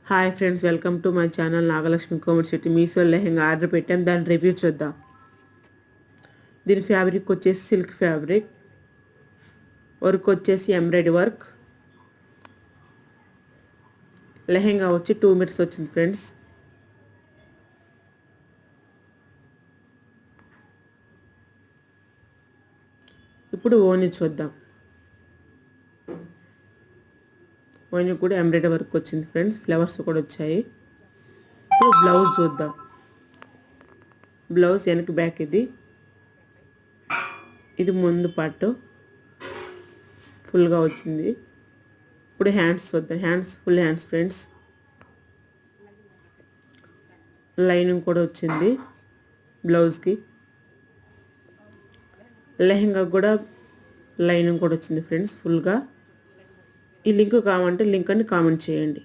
Hi friends, welcome to my channel Nagalakshmi Komati Shetty. Meesho lehenga order పెట్టాం, దాని review చూద్దాం. దీని ఫ్యాబ్రిక్ వచ్చేసి సిల్క్ ఫ్యాబ్రిక్, వర్క్ వచ్చేసి ఎంబ్రాయిడరీ వర్క్. లెహెంగా వచ్చి 2 మీటర్స్ వచ్చింది ఫ్రెండ్స్. ఇప్పుడు ఓని చూద్దాం. ఓని కూడా ఎంబ్రాయిడరీ వర్క్ వచ్చింది ఫ్రెండ్స్, ఫ్లవర్స్ కూడా వచ్చాయి. ఇప్పుడు బ్లౌజ్ చూద్దాం. బ్లౌజ్ వెనక బ్యాక్ ఇది ముందు పార్ట్ ఫుల్గా వచ్చింది. ఇప్పుడు హ్యాండ్స్ చూద్దాం. Full hands friends. లైనింగ్ కూడా వచ్చింది బ్లౌజ్కి. లెహెంగా కూడా లైనింగ్ కూడా వచ్చింది ఫ్రెండ్స్ ఫుల్గా. ఈ లింక్ కావాలంటే లింక్ అని కామెంట్ చేయండి.